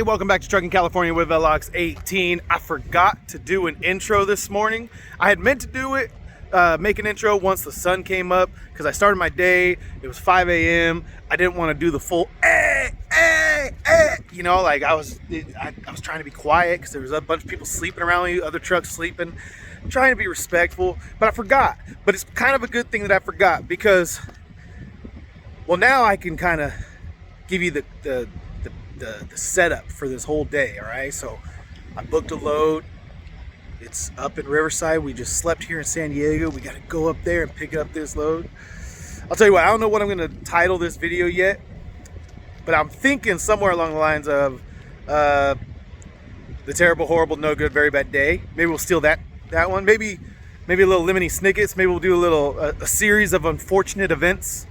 welcome back to Trucking California with Velox 18. I forgot to do an intro this morning. I had meant to do it, make an intro once the sun came up, because I started my day. It was 5 a.m. I didn't want to do the full you know, like I was trying to be quiet because there was a bunch of people sleeping around me, other trucks sleeping. I'm trying to be respectful, but I forgot. But it's kind of a good thing that I forgot, because, well, now I can kind of give you the setup for this whole day. All right, so I booked a load. It's up in Riverside. We just slept here in San Diego. We got to go up there and pick up this load. I'll tell you what, I don't know what I'm going to title this video yet, but I'm thinking somewhere along the lines of the terrible, horrible, no good, very bad day. Maybe we'll steal that one. Maybe a little Lemony Snicket's. Maybe we'll do a series of unfortunate events,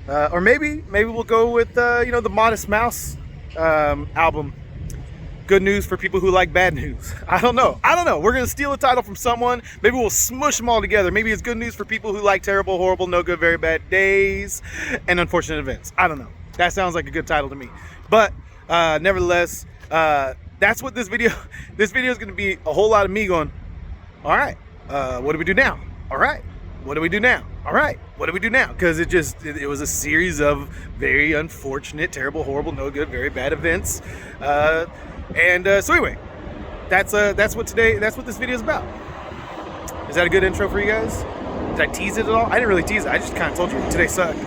or maybe we'll go with the Modest Mouse album, Good News for People Who Like Bad News. I don't know. We're gonna steal a title from someone. Maybe we'll smush them all together. Maybe it's Good News for People Who Like Terrible, Horrible, No Good, Very Bad Days and Unfortunate Events. I don't know. That sounds like a good title to me. But nevertheless, that's what this video is gonna be. A whole lot of me going, all right, what do we do now? All right, what do we do now? All right, what do we do now? Because it was a series of very unfortunate, terrible, horrible, no good, very bad events. So anyway, that's what this video is about. Is that a good intro for you guys? Did I tease it at all? I didn't really tease it. I just kind of told you today sucked.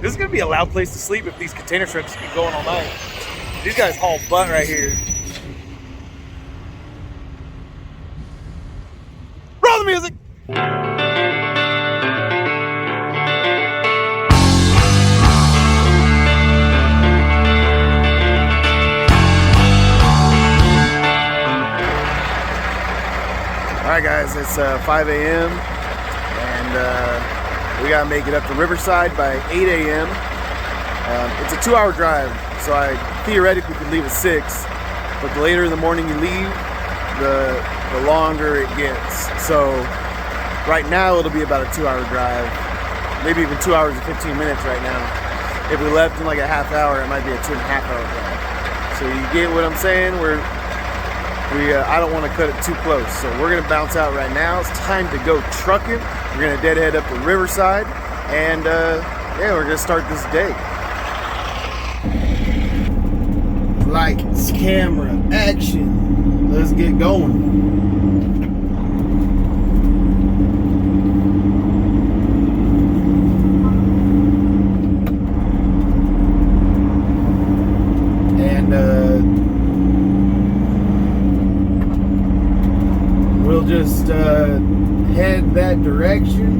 This is gonna be a loud place to sleep if these container trucks keep going all night. These guys haul butt right here. Roll the music. Alright guys, it's 5 a.m. and we gotta make it up to Riverside by 8 a.m. It's a 2-hour drive, so I theoretically could leave at 6, but the later in the morning you leave, the longer it gets. So right now it'll be about a 2-hour drive, maybe even 2 hours and 15 minutes right now. If we left in like a half hour, it might be a 2.5-hour drive. So you get what I'm saying? I don't want to cut it too close, so we're gonna bounce out right now. It's time to go trucking. We're gonna deadhead up to Riverside, and yeah, we're gonna start this day. Lights, camera, action. Let's get going. We'll just head that direction,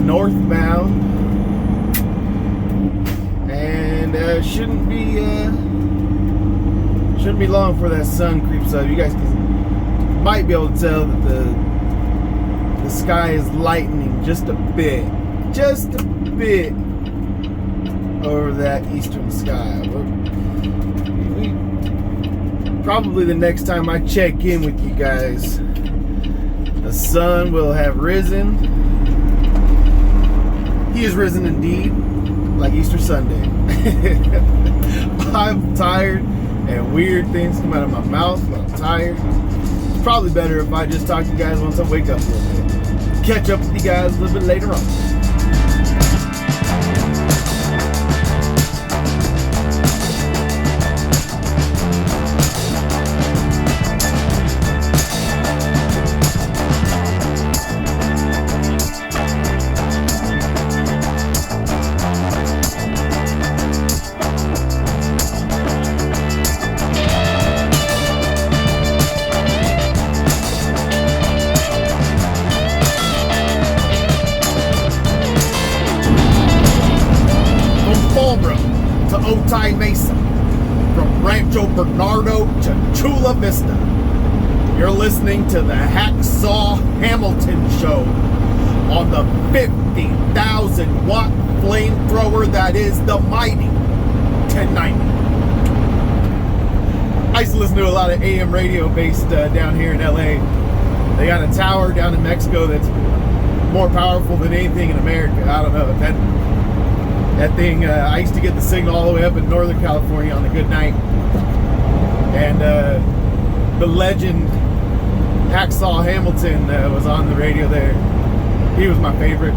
northbound, and shouldn't be long before that sun creeps up. You guys might be able to tell that the sky is lightening just a bit over that eastern sky. Probably the next time I check in with you guys, the sun will have risen. He is risen indeed, like Easter Sunday. I'm tired and weird things come out of my mouth when I'm tired. It's probably better if I just talk to you guys once I wake up a little bit. Catch up with you guys a little bit later on. Otay Mesa, from Rancho Bernardo to Chula Vista. You're listening to the Hacksaw Hamilton Show on the 50,000 watt flamethrower that is the mighty 1090. I used to listen to a lot of AM radio based down here in LA. They got a tower down in Mexico that's more powerful than anything in America. I don't know. That thing, I used to get the signal all the way up in Northern California on a good night. And the legend Hacksaw Hamilton was on the radio there. He was my favorite.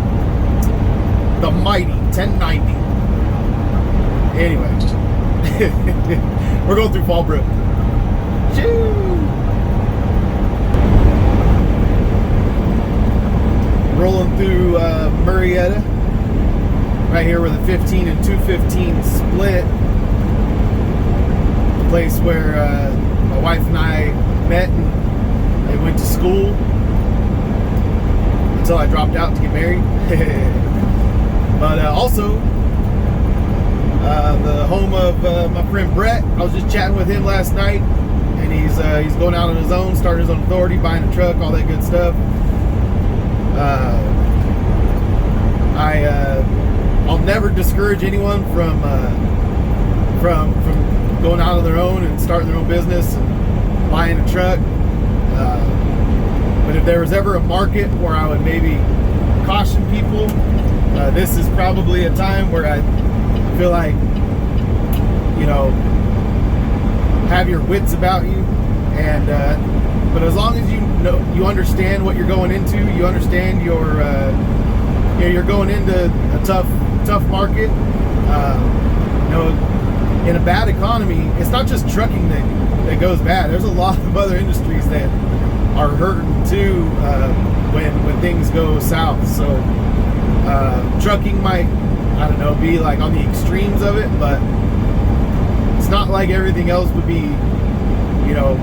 The mighty 1090. Anyway, we're going through Fallbrook. Choo! Rolling through Murrieta, right here where the 15 and 215 split. The place where my wife and I met and they went to school until I dropped out to get married. But also the home of my friend Brett. I was just chatting with him last night, and he's going out on his own, starting his own authority, buying a truck, all that good stuff. I'll never discourage anyone from going out on their own and starting their own business and buying a truck. But if there was ever a market where I would maybe caution people, this is probably a time where I feel like, you know, have your wits about you, and but as long as you understand what you're going into, you understand you're going into a tough market. You know, in a bad economy, it's not just trucking that goes bad. There's a lot of other industries that are hurting too when things go south. So trucking might, I don't know, be like on the extremes of it, but it's not like everything else would be, you know,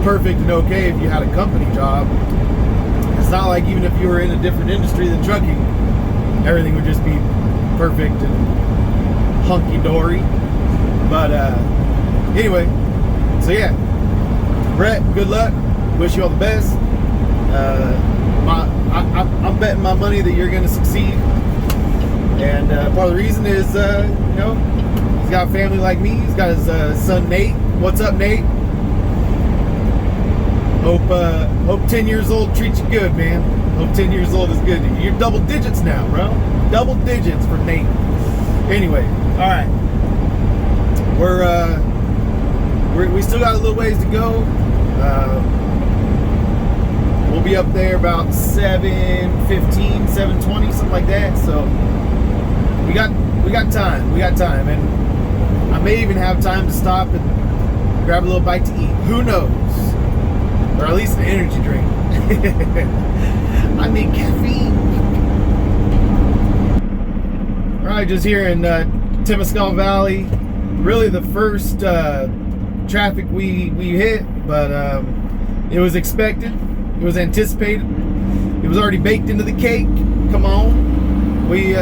perfect and okay if you had a company job. It's not like even if you were in a different industry than trucking, everything would just be perfect and hunky-dory. But anyway, so yeah, Brett, good luck. Wish you all the best. I'm betting my money that you're going to succeed. And part of the reason is, you know, he's got a family like me. He's got his son Nate. What's up, Nate? Hope 10 years old treats you good, man. Hope 10 years old is good to you. You're double digits now, bro. Double digits for Nate. Anyway, all right. We still got a little ways to go. We'll be up there about 7:15, 7:20, something like that. So we got time, and I may even have time to stop and grab a little bite to eat. Who knows? Or at least an energy drink. I need caffeine. All right, just here in Temescal Valley. Really the first traffic we hit, but it was expected. It was anticipated. It was already baked into the cake. Come on. We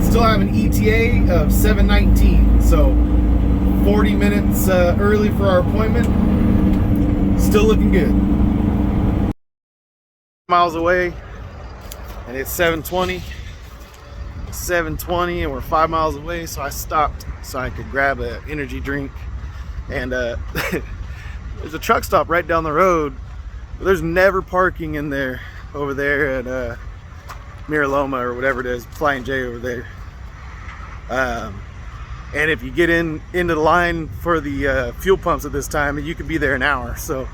still have an ETA of 7:19, so 40 minutes early for our appointment. Still looking good. Miles away, and it's 7:20. 7:20, and we're 5 miles away. So I stopped so I could grab an energy drink. And there's a truck stop right down the road. There's never parking in there over there at Miraloma or whatever it is, Flying J over there. And if you get into the line for the fuel pumps at this time, you could be there an hour. So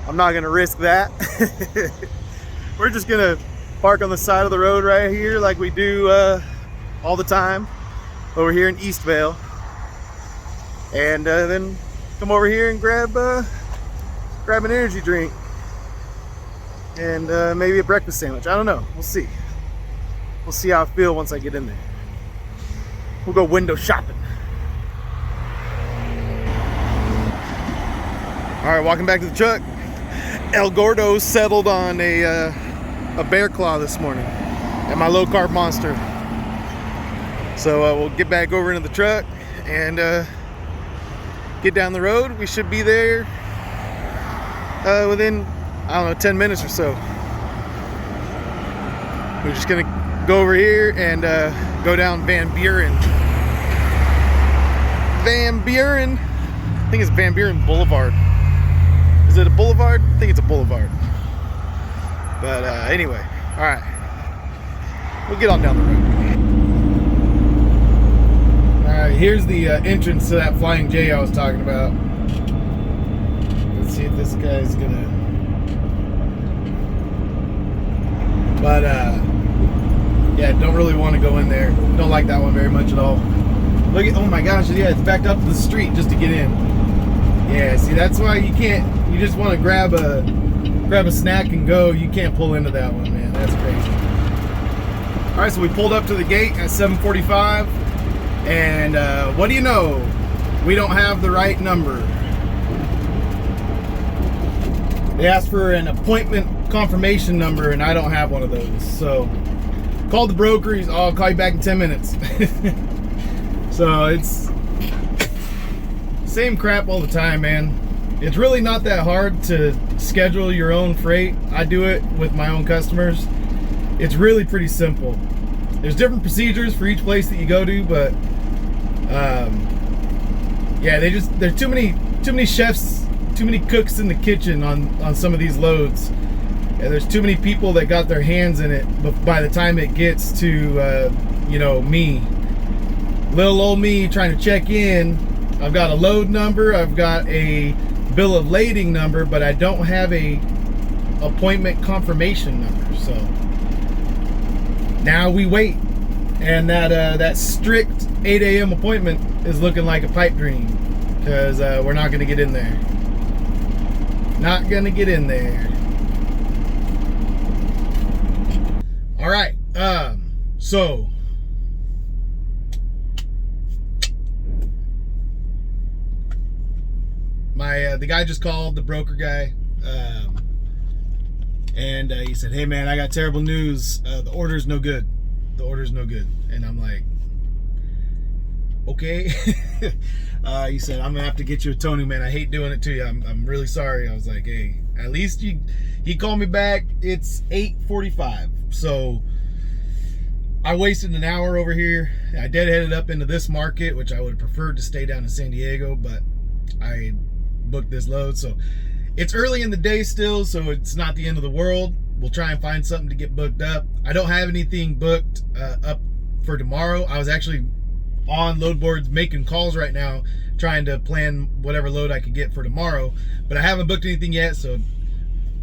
I'm not gonna risk that. We're just gonna park on the side of the road right here like we do all the time over here in Eastvale. And then come over here and grab an energy drink and maybe a breakfast sandwich. I don't know. We'll see. We'll see how I feel once I get in there. We'll go window shopping. All right, walking back to the truck. El Gordo settled on a bear claw this morning at my low carb monster. So we'll get back over into the truck and get down the road. We should be there within, I don't know, 10 minutes or so. We're just gonna go over here and go down Van Buren. I think it's Van Buren Boulevard. Is it a boulevard? I think it's a boulevard. But anyway, all right. We'll get on down the road. All right, here's the entrance to that Flying J I was talking about. Let's see if this guy's gonna. But yeah, don't really want to go in there. Don't like that one very much at all. Look at, oh my gosh, yeah, it's backed up to the street just to get in. Yeah, see, that's why you can't. You just want to grab a snack and go. You can't pull into that one, man. That's crazy. All right, so we pulled up to the gate at 7:45, and what do you know? We don't have the right number. They asked for an appointment confirmation number, and I don't have one of those. So called the broker. He's, I'll call you back in 10 minutes. So it's same crap all the time, man. It's really not that hard to schedule your own freight. I do it with my own customers. It's really pretty simple. There's different procedures for each place that you go to, but yeah, there's too many chefs, too many cooks in the kitchen on some of these loads. Yeah, there's too many people that got their hands in it, but by the time it gets to me, little old me trying to check in, I've got a load number, I've got a bill of lading number, but I don't have a appointment confirmation number. So now we wait, and that strict 8 a.m. appointment is looking like a pipe dream, because we're not going to get in there. Not going to get in there. All right, so the guy just called, the broker guy, and he said, hey man, I got terrible news. The order's no good. The order's no good. And I'm like, okay. He said, I'm gonna have to get you a toning, man. I hate doing it to you. I'm really sorry. I was like, hey, at least he called me back. It's 8:45. So I wasted an hour over here. I deadheaded up into this market, which I would have preferred to stay down in San Diego, but I booked this load. So it's early in the day still, so it's not the end of the world. We'll try and find something to get booked up. I don't have anything booked up for tomorrow. I was actually on load boards making calls right now, trying to plan whatever load I could get for tomorrow, but I haven't booked anything yet. So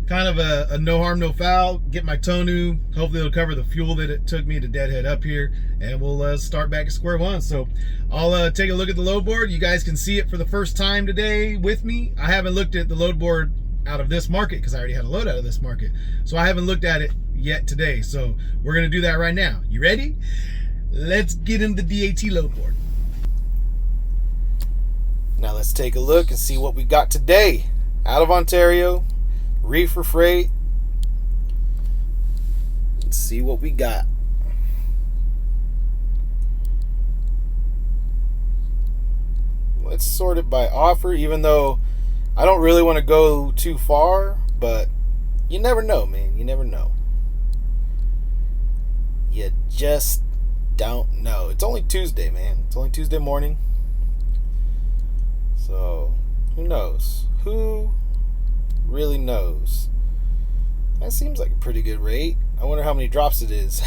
kind of a no harm, no foul. Get my tonu. Hopefully it'll cover the fuel that it took me to deadhead up here, and we'll start back at square one. So I'll take a look at the load board. You guys can see it for the first time today with me. I haven't looked at the load board out of this market because I already had a load out of this market. So I haven't looked at it yet today. So we're going to do that right now. You ready? Let's get into the DAT load board. Now let's take a look and see what we got today. Out of Ontario, reefer freight. Let's see what we got. Let's sort it by offer, even though I don't really want to go too far, but you never know, man. You never know. You just don't know. It's only Tuesday, man. It's only Tuesday morning. So, who knows? Who really knows? That seems like a pretty good rate. I wonder how many drops it is.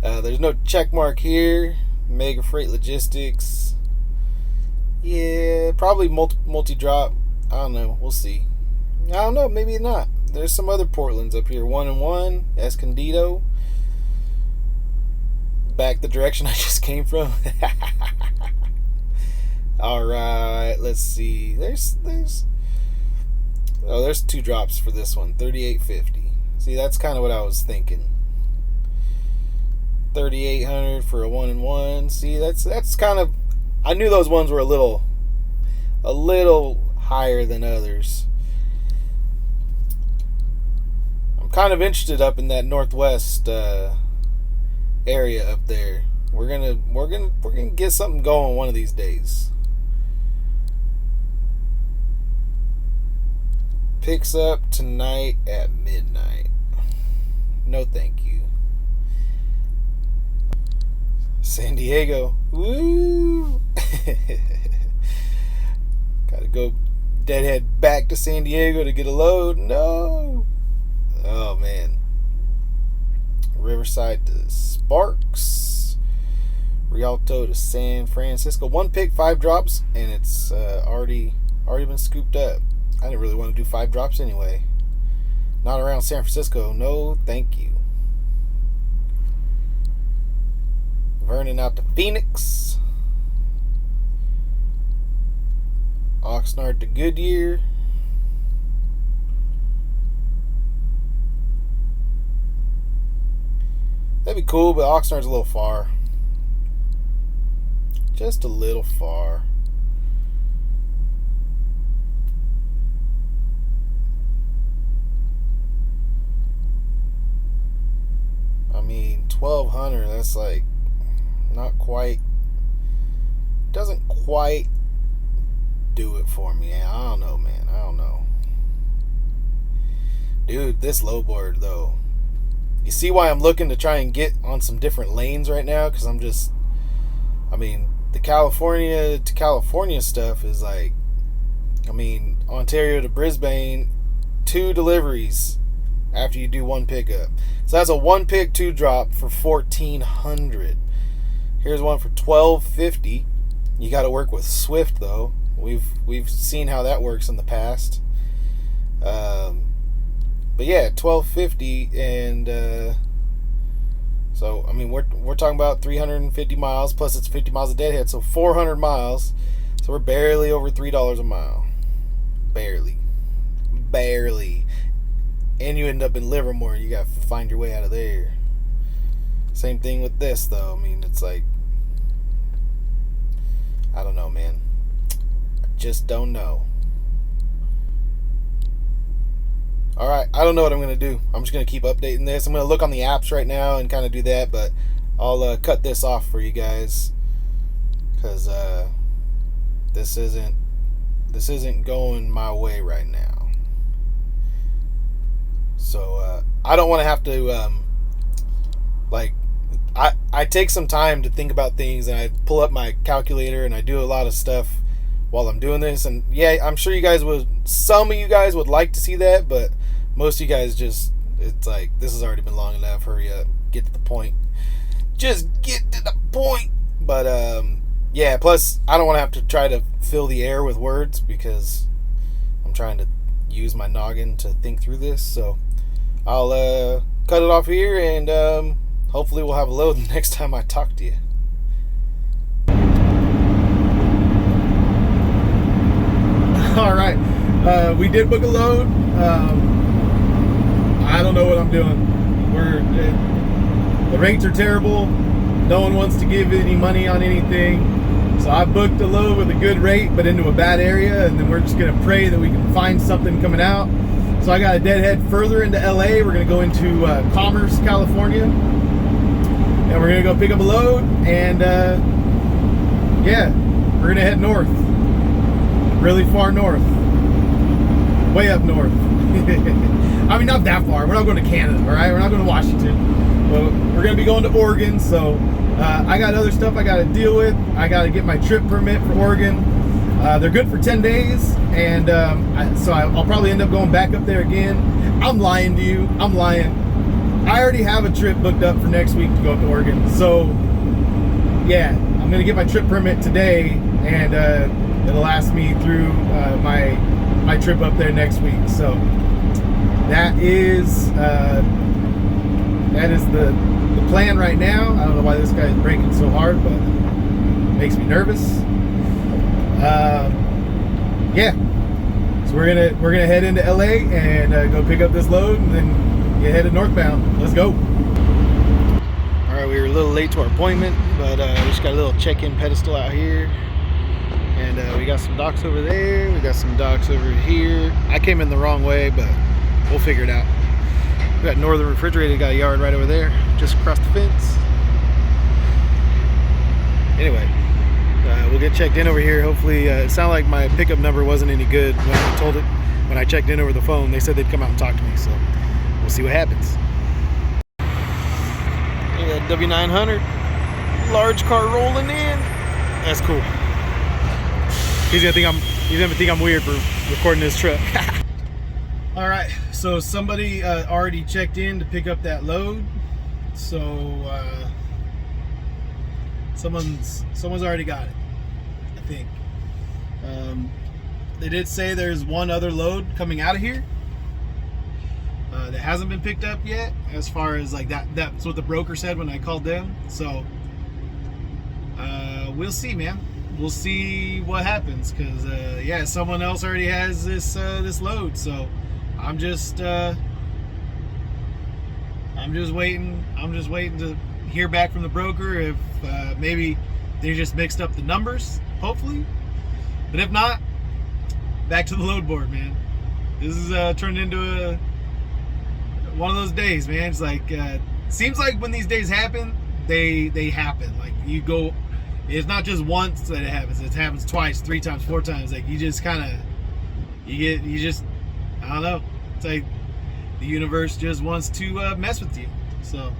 There's no check mark here. Mega Freight Logistics. Yeah, probably multi-drop. I don't know. We'll see. I don't know. Maybe not. There's some other Portlands up here. 1 and 1. Escondido. Back the direction I just came from. All right. Let's see. There's 2 drops for this one. 38.50. See, that's kind of what I was thinking. 3,800 for a 1 and 1. See, that's kind of. I knew those ones were a little higher than others. I'm kind of interested up in that northwest area up there. We're gonna get something going one of these days. Picks up tonight at midnight. No, thank you. San Diego. Woo! Gotta go deadhead back to San Diego to get a load. No! Oh, man. Riverside to Sparks, Rialto to San Francisco. 1 pick, 5 drops, and it's already been scooped up. I didn't really want to do 5 drops anyway. Not around San Francisco. No, thank you. Vernon out to Phoenix. Oxnard to Goodyear. That'd be cool, but Oxnard's a little far. Just a little far. I mean, 1,200, that's like not quite, doesn't quite do it for me. I don't know, man. I don't know. Dude, this lowboard, though. You see why I'm looking to try and get on some different lanes right now? Because I mean, the California to California stuff is like, I mean, Ontario to Brisbane, 2 deliveries after you do 1 pickup. So that's a 1 pick, 2 drop for $1,400. Here's one for $1,250. You got to work with Swift though. We've seen how that works in the past. But yeah, $1,250, and so I mean we're talking about 350 miles plus it's 50 miles a deadhead, so 400 miles. So we're barely over $3 a mile. Barely. And you end up in Livermore. You got to find your way out of there. Same thing with this though. I mean, it's like, I don't know, man. I just don't know. Alright, I don't know what I'm going to do. I'm just going to keep updating this. I'm going to look on the apps right now and kind of do that, but I'll cut this off for you guys. Because this isn't going my way right now. So I don't want to have to, I take some time to think about things, and I pull up my calculator and I do a lot of stuff while I'm doing this. And yeah, I'm sure some of you guys would like to see that, but most of you guys just, it's like, this has already been long enough. Hurry up, get to the point. Just get to the point. But yeah, plus I don't want to have to try to fill the air with words because I'm trying to use my noggin to think through this. So I'll cut it off here, and hopefully we'll have a load the next time I talk to you. All right, we did book a load. I don't know what I'm doing. The rates are terrible. No one wants to give any money on anything. So I booked a load with a good rate, but into a bad area, and then we're just gonna pray that we can find something coming out. So I got a deadhead further into LA. We're gonna go into Commerce, California, and we're gonna go pick up a load. And yeah, we're gonna head north. Really far north. Way up north. I mean, not that far. We're not going to Canada, all right? We're not going to Washington. But we're going to be going to Oregon, so I got other stuff I got to deal with. I got to get my trip permit for Oregon. They're good for 10 days, and so I'll probably end up going back up there again. I'm lying to you. I'm lying. I already have a trip booked up for next week to go up to Oregon. So, yeah, I'm going to get my trip permit today, and it'll last me through my trip up there next week. So that is the plan right now. I don't know why this guy's braking so hard, but it makes me nervous. Yeah, so we're gonna head into LA and go pick up this load, and then get headed northbound. Let's go. All right, we were a little late to our appointment, but we just got a little check-in pedestal out here. And we got some docks over there. We got some docks over here. I came in the wrong way, but we'll figure it out. We got Northern Refrigerated, got a yard right over there, just across the fence. Anyway, we'll get checked in over here. Hopefully, it sounded like my pickup number wasn't any good when I told it. When I checked in over the phone, they said they'd come out and talk to me. So we'll see what happens. Look at that W900, large car rolling in. That's cool. He's gonna think I'm weird for recording this truck. All right, so somebody already checked in to pick up that load. So someone's already got it, I think. They did say there's one other load coming out of here that hasn't been picked up yet, as far as like that's what the broker said when I called them. So we'll see, man. We'll see what happens, because yeah, someone else already has this load. So I'm just waiting to hear back from the broker if maybe they just mixed up the numbers, hopefully. But if not, back to the load board, man. This is turned into one of those days, man. It's like seems like when these days happen, they happen. Like you go, it's not just once that it happens. It happens twice, 3 times, 4 times. Like you just kind of, I don't know. It's like the universe just wants to mess with you. So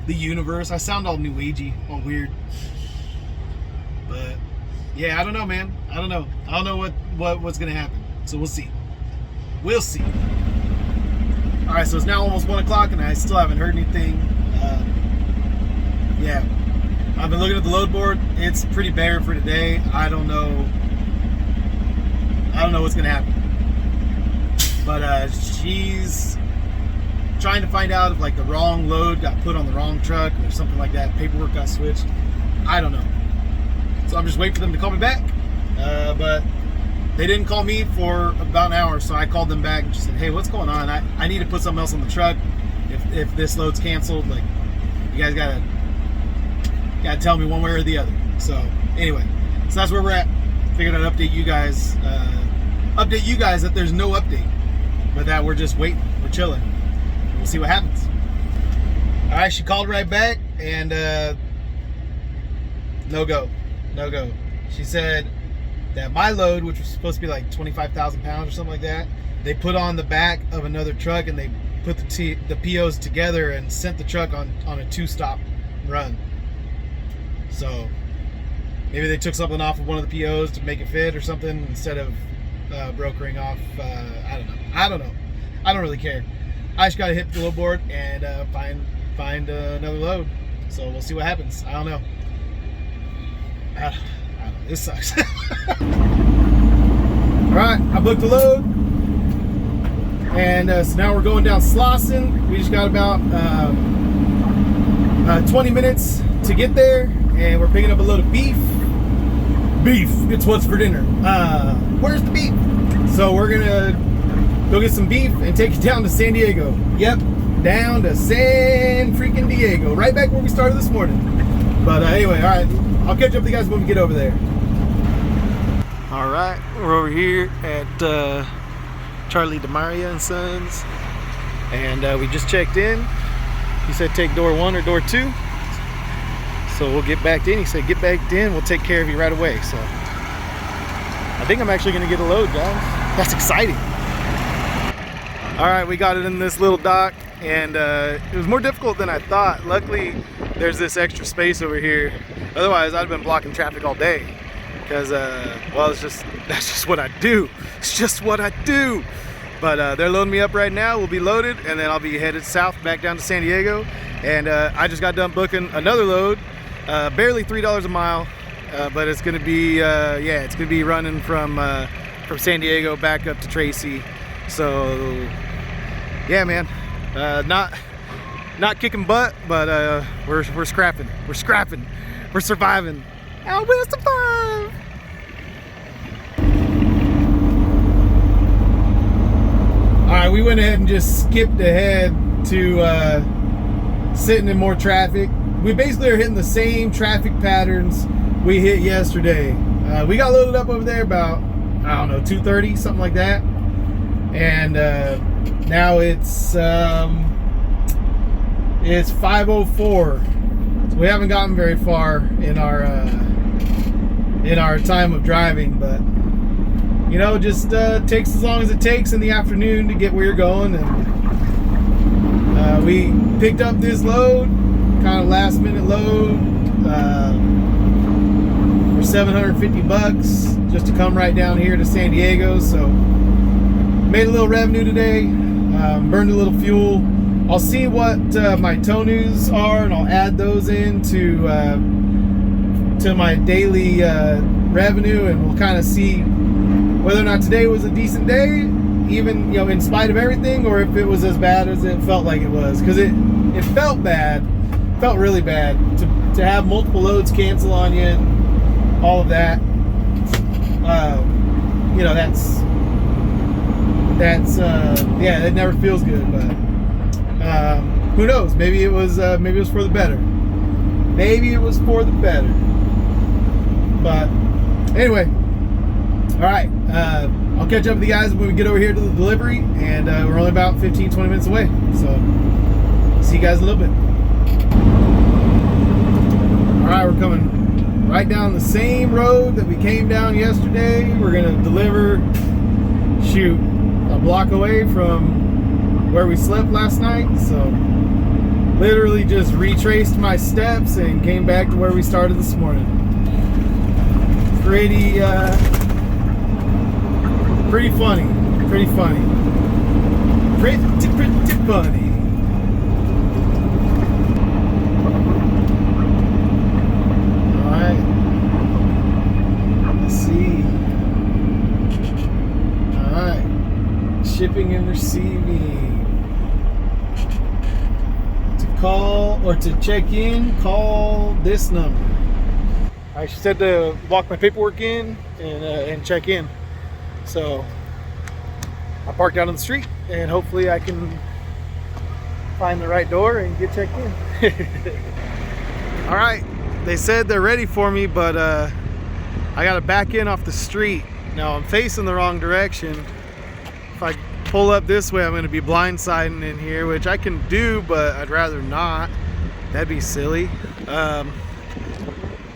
the universe, I sound all new agey, all weird. But yeah, I don't know, man. I don't know what's gonna happen. So we'll see. All right, so it's now almost 1 o'clock, and I still haven't heard anything. Yeah, I've been looking at the load board. It's pretty bare for today. I don't know what's gonna happen. But she's trying to find out if like the wrong load got put on the wrong truck or something like that. Paperwork got switched. I don't know. So I'm just waiting for them to call me back. But they didn't call me for about an hour, so I called them back and just said, hey, what's going on? I need to put something else on the truck. If this load's canceled, like, you guys gotta tell me one way or the other. So anyway, so that's where we're at. Figured I'd update you guys that there's no update, but that we're just waiting, we're chilling. We'll see what happens. All right, she called right back, and no go. She said that my load, which was supposed to be like 25,000 pounds or something like that, they put on the back of another truck, and they put the POs together and sent the truck on a 2-stop run. So maybe they took something off of one of the POs to make it fit or something, instead of brokering off. I don't know. I don't really care. I just gotta hit the load board and find another load. So we'll see what happens. I don't know. This sucks. Alright, I booked the load, and so now we're going down Slauson. We just got about 20 minutes to get there, and we're picking up a load of beef. It's what's for dinner. Where's the beef? So we're gonna go get some beef and take it down to San Diego. Yep, down to San freaking Diego, right back where we started this morning. But anyway, all right, I'll catch up with you guys when we get over there. All right, we're over here at Charlie DeMaria and Sons, and we just checked in. He said take door 1 or door 2. So we'll get back in. He said get back in, we'll take care of you right away. So I think I'm actually gonna get a load, guys. That's exciting. All right, we got it in this little dock, and it was more difficult than I thought. Luckily, there's this extra space over here. Otherwise, I'd have been blocking traffic all day. Because, well, that's just what I do. It's just what I do. But they're loading me up right now. We'll be loaded, and then I'll be headed south back down to San Diego. And I just got done booking another load, barely $3 a mile, but it's gonna be, yeah, it's gonna be running from San Diego back up to Tracy. So, yeah, man, not kicking butt, but we're scrapping. We're scrapping. We're surviving. And we'll survive. All right, we went ahead and just skipped ahead to sitting in more traffic. We basically are hitting the same traffic patterns we hit yesterday. We got loaded up over there about, I don't know, 2:30, something like that. And now it's 5:04. So we haven't gotten very far in our time of driving, but you know, just takes as long as it takes in the afternoon to get where you're going. And we picked up this load, kind of last minute load, for $750 just to come right down here to San Diego. So made a little revenue today, burned a little fuel I'll see what my tow news are, and I'll add those into to my daily revenue, and we'll kind of see whether or not today was a decent day, even, you know, in spite of everything, or if it was as bad as it felt like it was. Because it felt bad, felt really bad to have multiple loads cancel on you and all of that. You know, that's yeah, it never feels good. But who knows? Maybe it was for the better. Maybe it was for the better. But anyway, all right. I'll catch up with you guys when we get over here to the delivery, and we're only about 15-20 minutes away. So see you guys in a little bit. All right, we're coming right down the same road that we came down yesterday. We're gonna deliver, shoot, a block away from where we slept last night. So literally just retraced my steps and came back to where we started this morning. Pretty funny. Pretty funny. Alright. Let's see. Alright. Shipping and receiving. To call or to check in, call this number. I said to walk my paperwork in and check in. So I parked out on the street, and hopefully I can find the right door and get checked in. All right, they said they're ready for me, but I gotta back in off the street. Now I'm facing the wrong direction. If I pull up this way, I'm gonna be blindsiding in here, which I can do, but I'd rather not. That'd be silly.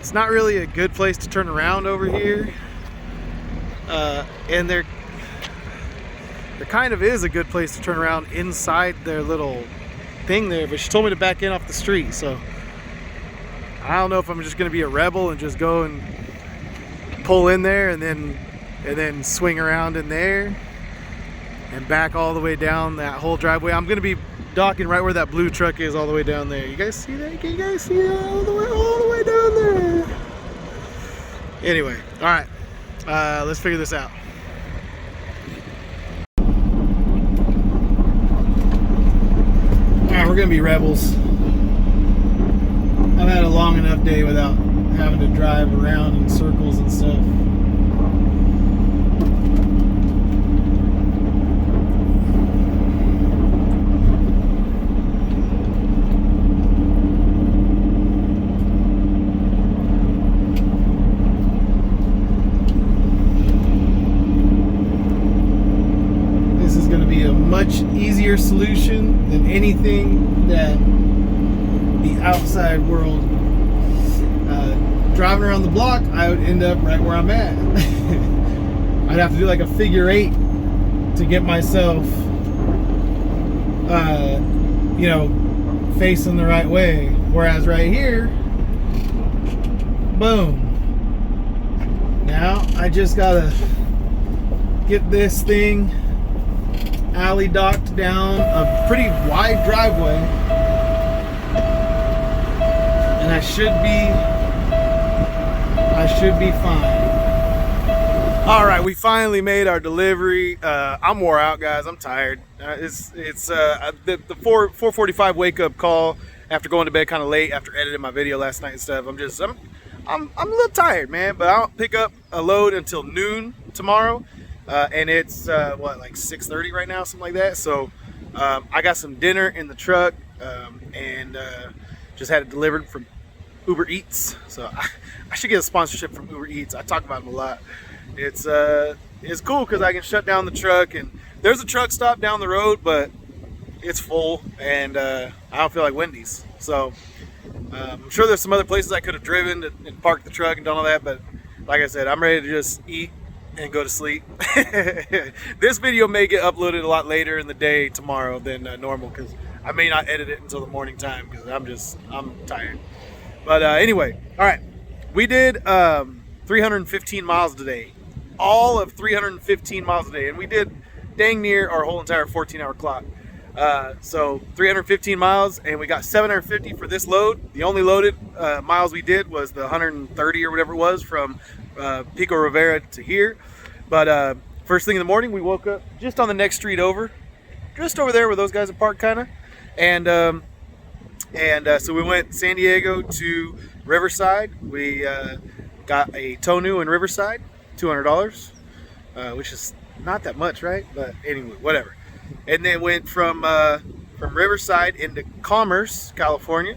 It's not really a good place to turn around over here. And there kind of is a good place to turn around inside their little thing there, but she told me to back in off the street, so I don't know if I'm just gonna be a rebel and just go and pull in there and then swing around in there and back all the way down that whole driveway. I'm gonna be docking right where that blue truck is, all the way down there. You guys see that? Can you guys see that? All the way down there. Anyway, all right. Let's figure this out. Alright, we're gonna be rebels. I've had a long enough day without having to drive around in circles and stuff. Much easier solution than anything that the outside world. Driving around the block, I would end up right where I'm at. I'd have to do like a figure 8 to get myself you know, facing the right way, whereas right here, boom, now I just gotta get this thing alley docked down a pretty wide driveway, and I should be fine. All right, we finally made our delivery. I'm wore out, guys. I'm tired. It's the 4:45 wake up call after going to bed kind of late after editing my video last night and stuff. I'm a little tired, man. But I don't pick up a load until noon tomorrow. And it's what, like 6:30 right now, something like that. So I got some dinner in the truck, and just had it delivered from Uber Eats. So I should get a sponsorship from Uber Eats. I talk about them a lot. It's cool because I can shut down the truck, and there's a truck stop down the road, but it's full, and I don't feel like Wendy's. So I'm sure there's some other places I could have driven and parked the truck and done all that, but like I said, I'm ready to just eat and go to sleep. This video may get uploaded a lot later in the day tomorrow than normal, because I may not edit it until the morning time because I'm tired. But anyway, all right, we did 315 miles today, all of 315 miles a day, and we did dang near our whole entire 14-hour clock. So 315 miles, and we got 750 for this load. The only loaded miles we did was the 130 or whatever it was from Pico Rivera to here. But first thing in the morning, we woke up just on the next street over, just over there where those guys are parked, kind of. And so we went San Diego to Riverside. We got a tonneau in Riverside, $200, which is not that much, right? But anyway, whatever. And then went from Riverside into Commerce, California.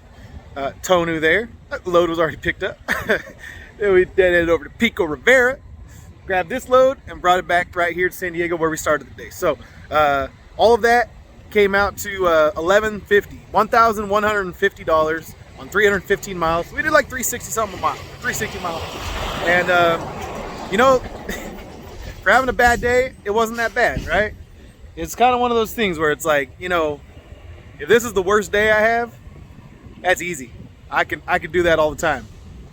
Tonneau there. That load was already picked up. Then we headed over to Pico Rivera, grabbed this load, and brought it back right here to San Diego where we started the day. So all of that came out to $1,150 on 315 miles. We did like 360 something a mile, 360 miles. And you know, for having a bad day, it wasn't that bad, right? It's kind of one of those things where it's like, you know, if this is the worst day I have, that's easy. I can do that all the time.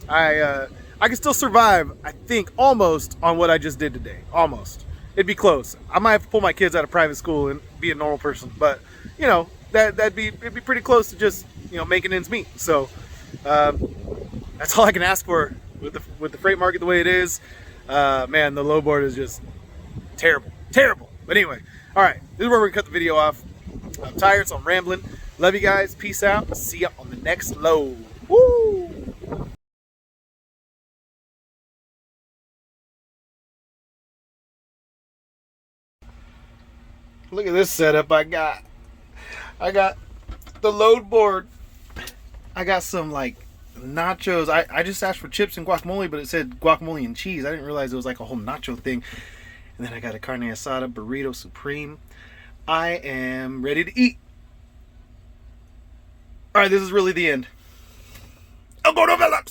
I can still survive, I think, almost on what I just did today. Almost. It'd be close. I might have to pull my kids out of private school and be a normal person, but you know, it'd be pretty close to just, you know, making ends meet. So that's all I can ask for with the freight market the way it is. Man, the low board is just terrible. But anyway, all right, this is where we're gonna cut the video off. I'm tired, so I'm rambling. Love you guys. Peace out. See ya on the next load. Woo! Look at this setup I got. I got the load board. I got some like nachos. I just asked for chips and guacamole, but it said guacamole and cheese. I didn't realize it was like a whole nacho thing. And then I got a carne asada burrito supreme. I am ready to eat. All right, this is really the end. El Gordo Velox.